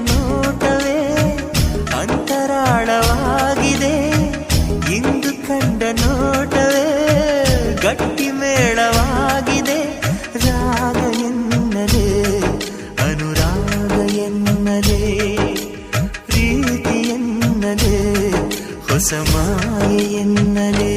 ನೋಟವೇ ಅಂತರಾಳವಾಗಿದೆ, ಇಂದು ಕಂಡ ನೋಟವೇ ಗಟ್ಟಿ ಮೇಳವಾಗಿದೆ. ರಾಗ ಎನ್ನಲೇ ಅನುರಾಗ ಎನ್ನಲೇ ಪ್ರೀತಿ ಎನ್ನಲೇ ಹೊಸ ಮಾಯೆ ಎನ್ನಲೇ